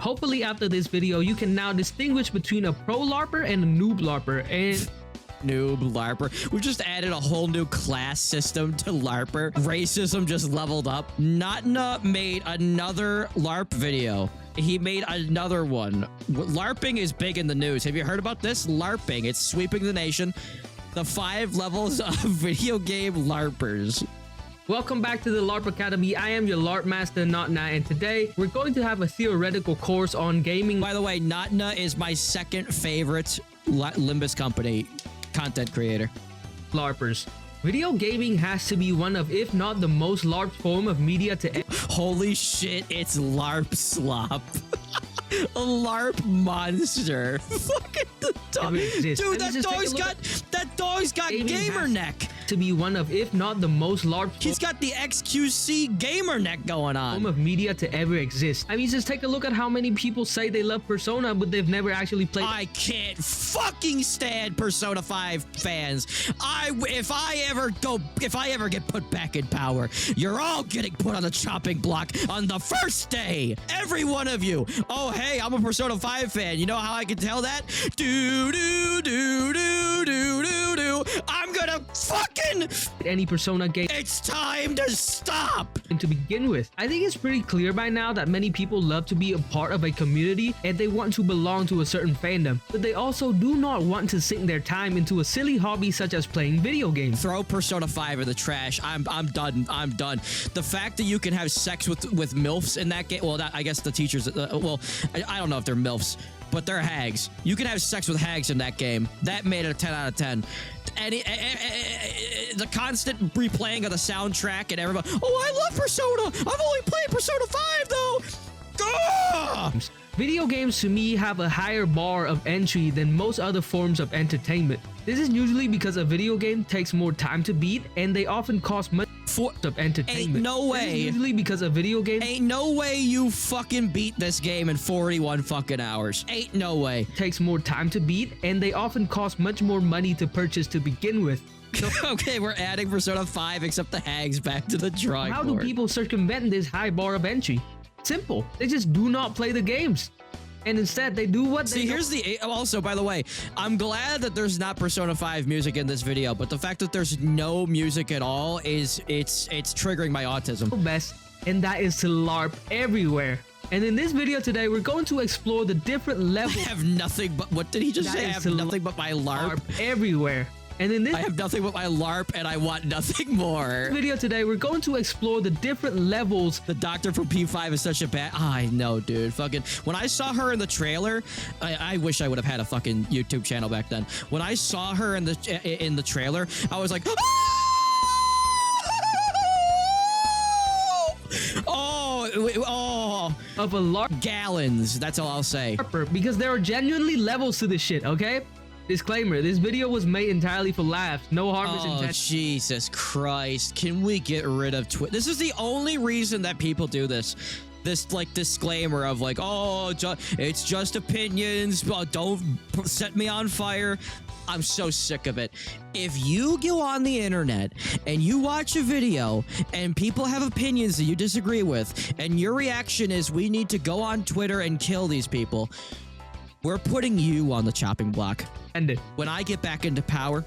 Hopefully after this video, you can now distinguish between a pro larper and a noob larper. And Noob, larper. We just added a whole new class system to larper. Racism just leveled up. Notna made another LARP video. He made another one. LARPing is big in the news. Have you heard about this? LARPing. It's sweeping the nation. The 5 levels of video game LARPers. welcome back to the LARP Academy. I am your LARP master, Notna, and today we're going to have a theoretical course on gaming. By the way, Notna is my second favorite Limbus company content creator. LARPers. Video gaming has to be one of, if not the most LARP form of media to Holy shit, it's LARP slop. A LARP monster. Fucking the dog. Dude, that dog's got gamer neck. To be one of, if not the most LARP. He's got the XQC gamer neck going on. Form of media to ever exist. I mean, just take a look at how many people say they love Persona, but they've never actually played. I can't fucking stand Persona 5 fans. If I ever get put back in power, you're all getting put on the chopping block on the first day. Every one of you. Oh, hey, I'm a Persona 5 fan. You know how I can tell that? I'm gonna fucking any Persona game. It's time to stop. And to begin with, I think it's pretty clear by now that many people love to be a part of a community and they want to belong to a certain fandom, but they also do not want to sink their time into a silly hobby such as playing video games. Throw Persona 5 in the trash. I'm done. I'm done. The fact that you can have sex with MILFs in that game, well, I guess the teachers, well, I don't know if they're MILFs, but they're hags. You can have sex with hags in that game. That made it a 10 out of 10. And the constant replaying of the soundtrack and everybody, oh, I love Persona. I've only played Persona 5 though. Ugh! Video games to me have a higher bar of entry than most other forms of entertainment. This is usually because a video game takes more time to beat and they often cost much of entertainment. Ain't no way. This is usually because a video game ain't no way you fucking beat this game in 41 fucking hours. Ain't no way. Takes more time to beat and they often cost much more money to purchase to begin with. So, okay, we're adding Persona 5 except the hags back to the drawing board. How do people circumvent this high bar of entry? Simple. They just do not play the games. And instead, they do what they see. Here's the also, by the way, I'm glad that there's not Persona 5 music in this video, but the fact that there's no music at all is it's triggering my autism. Best, and that is to LARP everywhere. And in this video today, we're going to explore the different levels. I have nothing but what did he just say? I have nothing but my LARP everywhere. And in this, I have nothing but my LARP, and I want nothing more. In this video today, we're going to explore the different levels. The doctor from P5 is such a bad. I know, dude. Fucking. When I saw her in the trailer, I wish I would have had a fucking YouTube channel back then. When I saw her in the trailer, I was like, oh, of a LARP gallons. That's all I'll say. Because there are genuinely levels to this shit. Okay. Disclaimer, this video was made entirely for laughs. No harmless intent. Oh, Jesus Christ. Can we get rid of Twitter? This is the only reason that people do this. This, like, disclaimer of, like, oh, it's just opinions. Don't set me on fire. I'm so sick of it. If you go on the internet and you watch a video and people have opinions that you disagree with, and your reaction is, we need to go on Twitter and kill these people, we're putting you on the chopping block. End it. When I get back into power.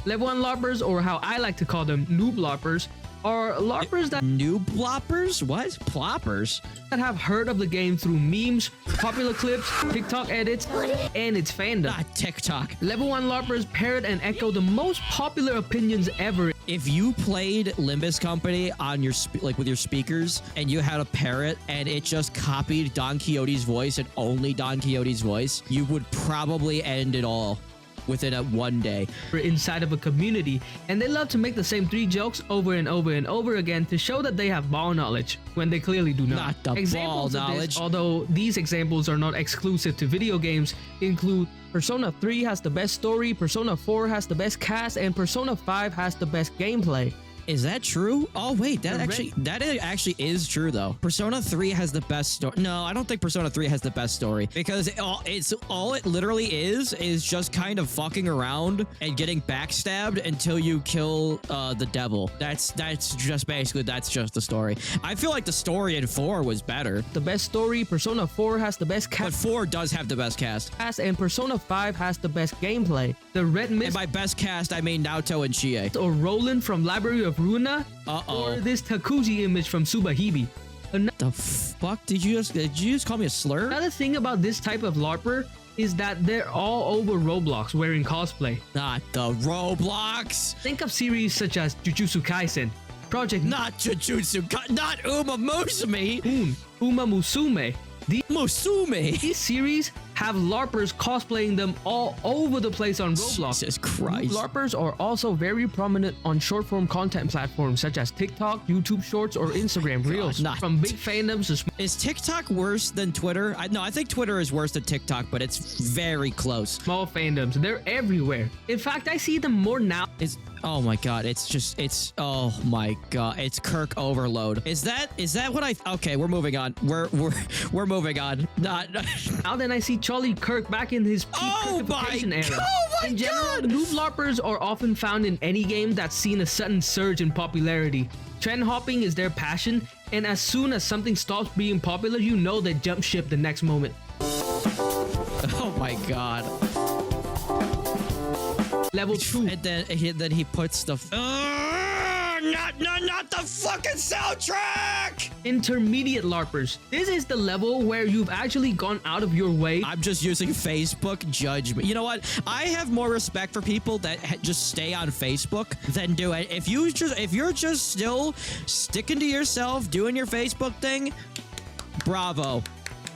Level 1 LARPers, or how I like to call them, noob LARPers, are LARPers that noob ploppers? What? Ploppers? That have heard of the game through memes, popular clips, TikTok edits, and its fandom. Not TikTok. Level 1 LARPers parrot and echo the most popular opinions ever. If you played Limbus Company on your with your speakers and you had a parrot and it just copied Don Quixote's voice and only Don Quixote's voice, you would probably end it all within one day. Inside of a community, and they love to make the same 3 jokes over and over and over again to show that they have ball knowledge when they clearly do not. Not the Examples ball knowledge. This, although these examples are not exclusive to video games, include Persona 3 has the best story, Persona 4 has the best cast, and Persona 5 has the best gameplay. Is that true? Oh wait, that The actually is true though. Persona 3 has the best story. No, I don't think Persona 3 has the best story because all it literally is just kind of fucking around and getting backstabbed until you kill the devil. That's just the story. I feel like the story in 4 was better. The best story, Persona 4 has the best But cast, 4 does have the best cast. and Persona 5 has the best gameplay. The Red And Mist by best cast, I mean Naoto and Chie. or Roland from Library of Ruina, or this Takuji image from Subahibi. The fuck did you just call me a slur? Another thing about this type of LARPer is that they're all over Roblox wearing cosplay. Not the Roblox. Think of series such as Jujutsu Kaisen, Project Not Jujutsu. Not Uma Musume. Uma Musume. Musume. These series have LARPers cosplaying them all over the place on Roblox. Jesus Christ. LARPers are also very prominent on short-form content platforms such as TikTok, YouTube Shorts, or Instagram Reels. From big fandoms to Is TikTok worse than Twitter? No, I think Twitter is worse than TikTok, but it's very close. small fandoms, they're everywhere. In fact, I see them more now. Oh my god, oh my god, it's Kirk overload. Is that what okay, we're moving on. We're moving on. Not Now then I see Charlie Kirk back in his peak Kirkification era. Oh my in general, god! noob LARPers are often found in any game that's seen a sudden surge in popularity. Trend hopping is their passion, and as soon as something stops being popular, you know they jump ship the next moment. Oh my god. Level 2. And then he puts the not the fucking soundtrack. Intermediate LARPers. This is the level where you've actually gone out of your way. I'm just using Facebook. Judge me. You know what? I have more respect for people that just stay on Facebook than do it. If you're just still sticking to yourself, doing your Facebook thing, bravo.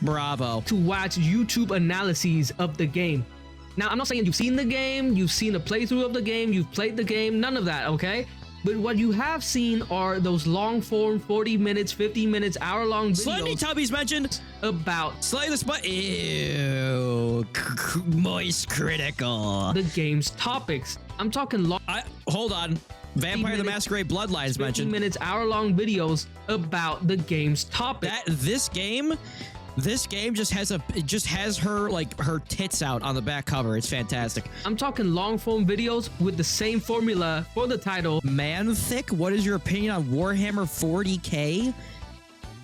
To watch YouTube analyses of the game. Now, I'm not saying you've seen the game, you've seen a playthrough of the game, you've played the game, none of that, okay? But what you have seen are those long form 40 minutes, 50 minutes, hour-long videos. Slendy Tubby's mentioned about Slay the Spot. Ew. Moist critical. the game's topics. I'm talking long Hold on. Vampire the Masquerade Bloodlines 50 mentioned. minutes, hour-long videos about the game's topic. This game just has her her tits out on the back cover. It's fantastic. I'm talking long-form videos with the same formula for the title. Man Thick, what is your opinion on Warhammer 40K?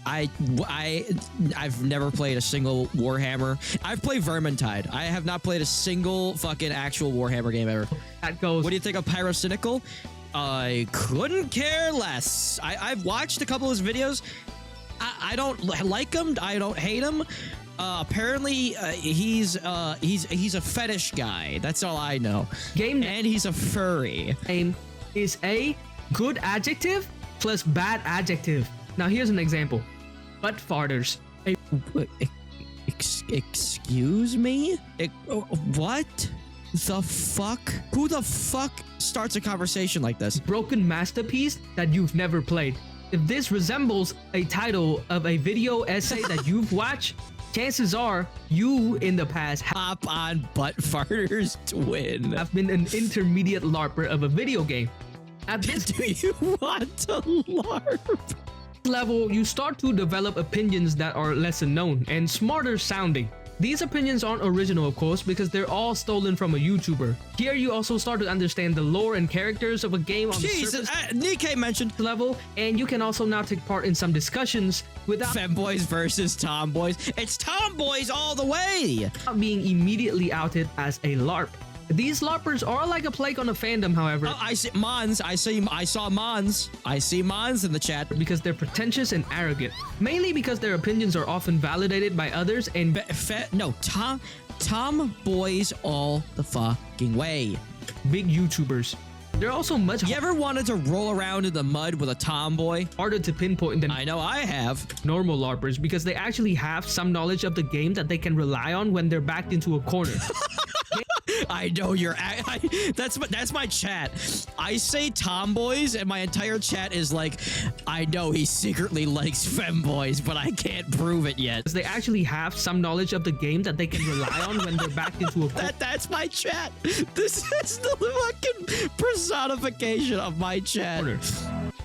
I've never played a single Warhammer. I've played Vermintide. I have not played a single fucking actual Warhammer game ever. That goes. What do you think of Pyrocynical? I couldn't care less. I've watched a couple of his videos. I don't like him. I don't hate him. Apparently, he's a fetish guy. That's all I know. And he's a furry. Name is a good adjective plus bad adjective. Now here's an example. Butt farters. Excuse me? What the fuck? Who the fuck starts a conversation like this? Broken masterpiece that you've never played. If this resembles a title of a video essay that you've watched, chances are you in the past Hop on Butt Farters Twin. have been an intermediate LARPer of a video game. At this Do you want to LARP? level, you start to develop opinions that are lesser known and smarter sounding. These opinions aren't original, of course, because they're all stolen from a YouTuber. Here you also start to understand the lore and characters of a game on the surface Nikkei mentioned level, and you can also now take part in some discussions without femboys versus tomboys. It's tomboys all the way. being immediately outed as a LARP. These LARPers are like a plague on a fandom, however. I see Mons. I saw Mons. I see Mons in the chat. Because they're pretentious and arrogant. Mainly because their opinions are often validated by others and Tomboys all the fucking way. big YouTubers. They're also much You ever wanted to roll around in the mud with a tomboy? harder to pinpoint than I know I have. normal LARPers because they actually have some knowledge of the game that they can rely on when they're backed into a corner. I know you're. That's my chat. I say tomboys, and my entire chat is like, I know he secretly likes femboys, but I can't prove it yet. They actually have some knowledge of the game that they can rely on when they're backed into a That's my chat. This is the fucking personification of my chat. corner.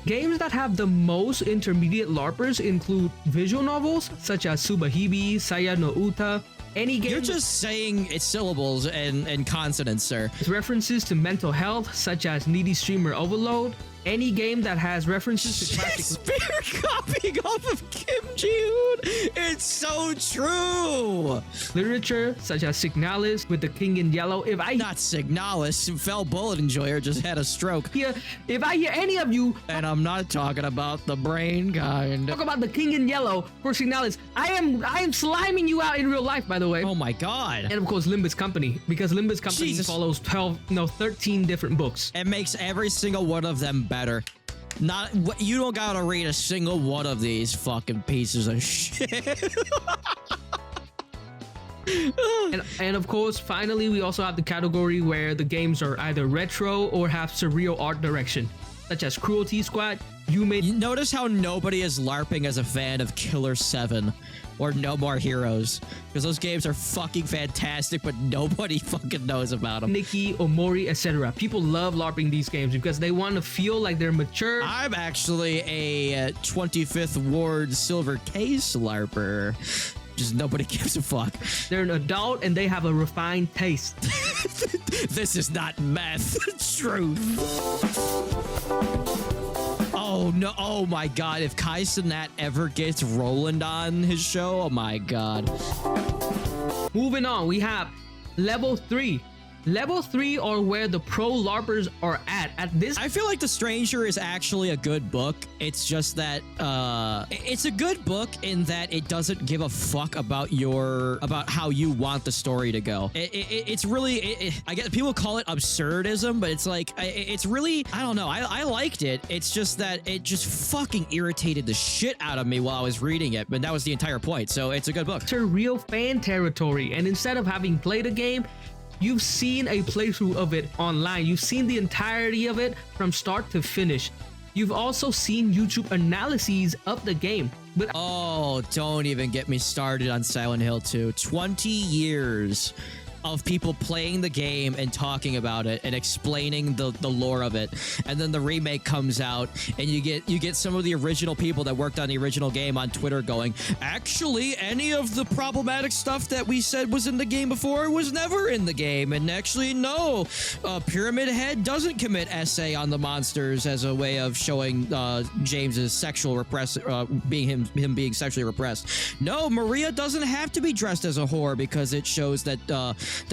Games that have the most intermediate LARPers include visual novels such as Subahibi, Saya no Uta. Any game You're just saying its syllables and consonants, sir. with references to mental health such as Needy Streamer Overload. Any game that has references to classic Spear copying off of Kim Ji-hoon. It's so true. literature such as Signalis with the King in Yellow. Not Signalis. Fell Bullet Enjoyer just had a stroke. If I hear any of you And I'm not talking about the brain kind. talk about the King in Yellow for Signalis, I am sliming you out in real life, by the way. Oh my god. And of course, Limbus Company, because Limbus Company Jesus. follows 13 different books. It makes every single one of them better. You don't gotta read a single one of these fucking pieces of shit. And of course, finally, we also have the category where the games are either retro or have surreal art direction, such as Cruelty Squad. You Notice how nobody is LARPing as a fan of Killer 7 or No More Heroes, because those games are fucking fantastic, but nobody fucking knows about them. Nikki, Omori, etc. People love LARPing these games because they want to feel like they're mature. I'm actually a 25th Ward Silver Case LARPer. Just nobody gives a fuck. They're an adult and they have a refined taste. This is not meth. Truth. Oh no, oh my god, if Kai Cenat ever gets Roland on his show, oh my god. Moving on, we have level 3. Level 3 are where the pro LARPers are at this. I feel like The Stranger is actually a good book. It's just that it's a good book in that it doesn't give a fuck about how you want the story to go. It's really I guess people call it absurdism, but it's like it's really, I don't know. I liked it. It's just that it just fucking irritated the shit out of me while I was reading it, but that was the entire point. So it's a good book. It's a real fan territory, and instead of having played a game, you've seen a playthrough of it online. You've seen the entirety of it from start to finish. You've also seen YouTube analyses of the game. But oh, don't even get me started on Silent Hill 2. 20 years of people playing the game and talking about it and explaining the lore of it, and then the remake comes out and you get some of the original people that worked on the original game on Twitter going, actually any of the problematic stuff that we said was in the game before was never in the game, and actually no, Pyramid Head doesn't commit essay on the monsters as a way of showing James's sexual being sexually repressed. No, Maria doesn't have to be dressed as a whore because it shows that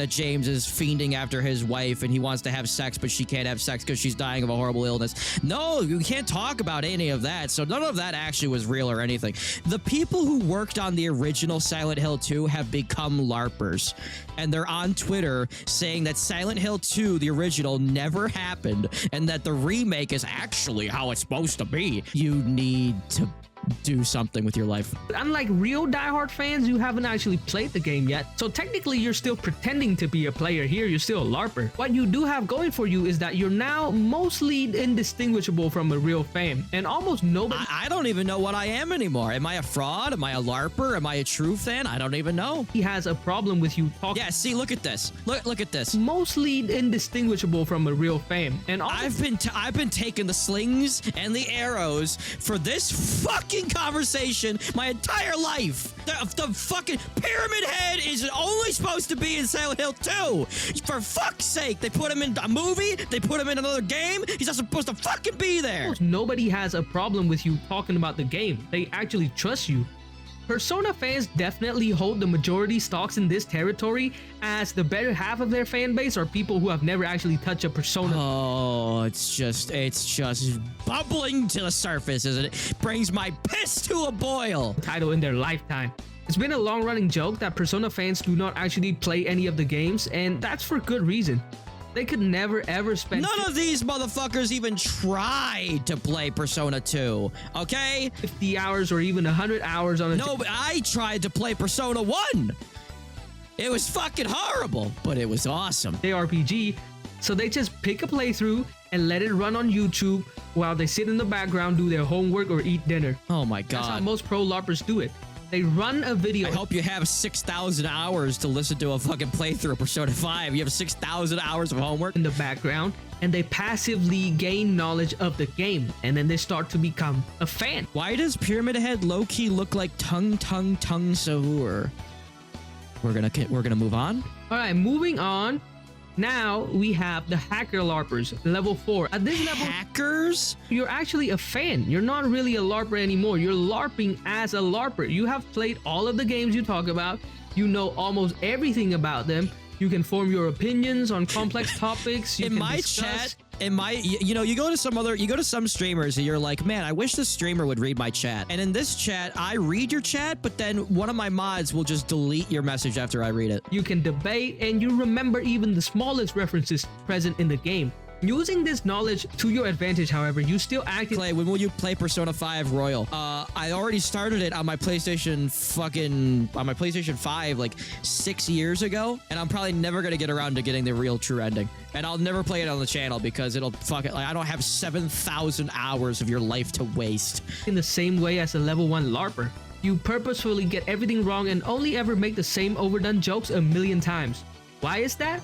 James is fiending after his wife and he wants to have sex, but she can't have sex because she's dying of a horrible illness. No, you can't talk about any of that. So none of that actually was real or anything. The people who worked on the original Silent Hill 2 have become LARPers. And they're on Twitter saying that Silent Hill 2, the original, never happened and that the remake is actually how it's supposed to be. You need to do something with your life. unlike real diehard fans, you haven't actually played the game yet. So technically, you're still pretending to be a player here. You're still a LARPer. What you do have going for you is that you're now mostly indistinguishable from a real fan. And almost nobody... I don't even know what I am anymore. Am I a fraud? Am I a LARPer? Am I a true fan? I don't even know. He has a problem with you talking... Yeah, see, look at this. Look at this. Mostly indistinguishable from a real fan. And I've been taking the slings and the arrows for this fucking conversation my entire life. The fucking Pyramid Head is only supposed to be in Silent Hill 2. For fuck's sake, they put him in a movie, they put him in another game. He's not supposed to fucking be there. Nobody has a problem with you talking about the game. They actually trust you. Persona fans definitely hold the majority stocks in this territory, as the better half of their fan base are people who have never actually touched a Persona. Oh, it's just bubbling to the surface, isn't it? Brings my piss to a boil. Title in their lifetime. It's been a long-running joke that Persona fans do not actually play any of the games, and that's for good reason. They could never ever spend... None of these motherfuckers even tried to play Persona 2, okay? 50 hours or even 100 hours on a... No, but I tried to play Persona 1. It was fucking horrible, but it was awesome. JRPG, so they just pick a playthrough and let it run on YouTube while they sit in the background, do their homework, or eat dinner. Oh my That's how god. most pro LARPers do it. They run a video. I hope you have 6,000 hours to listen to a fucking playthrough of Persona 5. You have 6,000 hours of homework in the background, and they passively gain knowledge of the game, and then they start to become a fan. Why does Pyramid Head low-key look like Tung Sahur? We're gonna move on. All right, moving on. Now we have the hacker LARPers, level 4. At this level, Hackers? you're actually a fan. You're not really a LARPer anymore. You're LARPing as a LARPer. You have played all of the games you talk about. You know almost everything about them. You can form your opinions on complex topics. You In can my discuss. chat, you know, you go to some streamers and you're like, man, I wish this streamer would read my chat. And in this chat, I read your chat, but then one of my mods will just delete your message after I read it. You can debate, and you remember even the smallest references present in the game. Using this knowledge to your advantage, however, you still act. Clay, when will you play Persona 5 Royal? I already started it on my PlayStation 5 like 6 years ago, and I'm probably never gonna get around to getting the real true ending. And I'll never play it on the channel because it'll like I don't have 7,000 hours of your life to waste. In the same way as a level 1 LARPer. You purposefully get everything wrong and only ever make the same overdone jokes a million times. Why is that?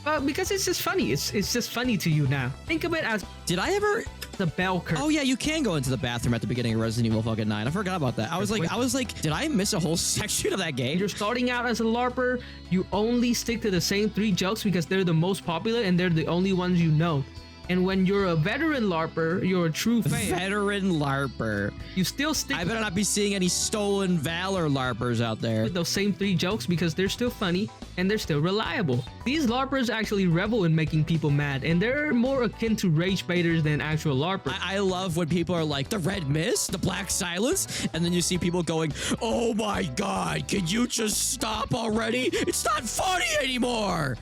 Well, because it's just funny. It's just funny to you now. Think of it as Did I ever? the bell curve. Oh yeah, you can go into the bathroom at the beginning of Resident Evil fucking 9. I forgot about that. I was like, did I miss a whole section of that game? You're starting out as a LARPer, you only stick to the same 3 jokes because they're the most popular and they're the only ones you know. And when you're a veteran LARPer, you're a true fan. Veteran LARPer. You still stick I better not be seeing any stolen valor LARPers out there. with those same 3 jokes because they're still funny and they're still reliable. These LARPers actually revel in making people mad, and they're more akin to rage baiters than actual LARPers. I love when people are like, the red mist, the black silence, and then you see people going, oh my god, can you just stop already? It's not funny anymore.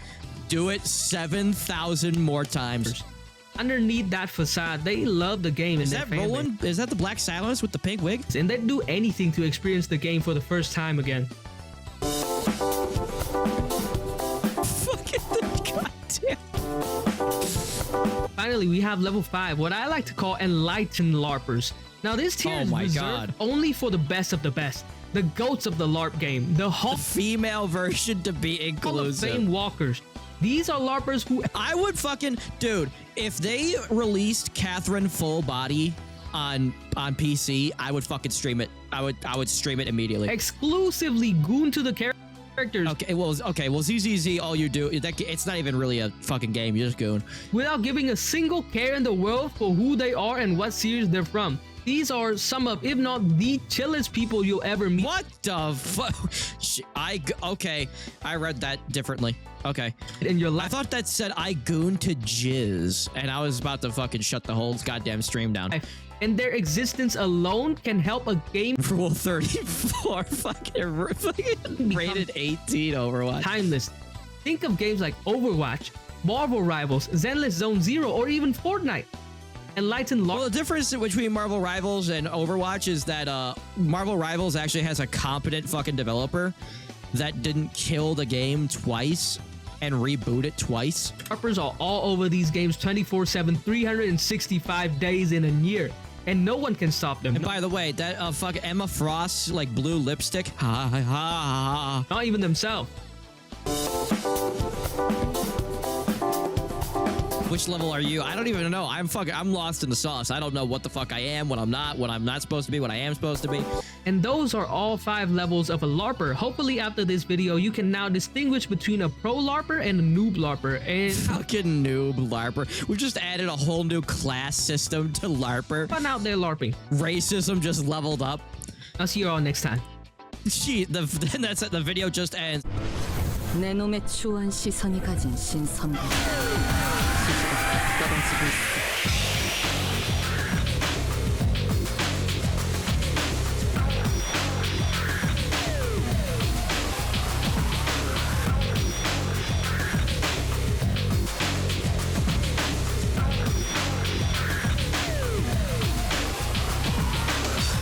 Do it 7,000 more times. Underneath that facade, they love the game and Is their that family. Roland? Is that the black silence with the pink wig? And they'd do anything to experience the game for the first time again. Fucking goddamn. Finally, we have level 5, what I like to call Enlightened LARPers. Now this tier Oh is my reserved God. only for the best of the best. The goats of the LARP game. The Hall Female version to be of inclusive. Fame walkers. These are LARPers who I would fucking dude, if they released Catherine full body on PC, I would fucking stream it. I would stream it immediately. exclusively goon to the characters Okay, well, ZZZ, all you do, it's not even really a fucking game. You just goon. without giving a single care in the world for who they are and what series they're from. These are some of, if not the chillest people you'll ever meet. What the fuck? Okay, I read that differently. Okay. In your I life. thought that said I goon to jizz, and I was about to fucking shut the whole goddamn stream down. And their existence alone can help a game Rule 34, fucking rated 18 Overwatch. timeless. Think of games like Overwatch, Marvel Rivals, Zenless Zone Zero, or even Fortnite. Enlightened Well, LARP. the difference between Marvel Rivals and Overwatch is that Marvel Rivals actually has a competent fucking developer that didn't kill the game twice and reboot it twice. LARPers are all over these games 24/7, 365 days in a year, and no one can stop them. And by the way, that fuck Emma Frost's like blue lipstick, ha ha ha ha. Not even themselves. Which level are you? I don't even know. I'm lost in the sauce. I don't know what the fuck I am, what I'm not supposed to be, what I am supposed to be. And those are all 5 levels of a LARPer. Hopefully after this video, you can now distinguish between a pro LARPer and a noob LARPer. And Fucking noob larper. We just added a whole new class system to larper. fun out there LARPing. Racism just leveled up. I'll see you all next time. Gee, that's it. The video just ends. 내 놈의 추한 시선이 가진 신선감. 떨어지고 있어.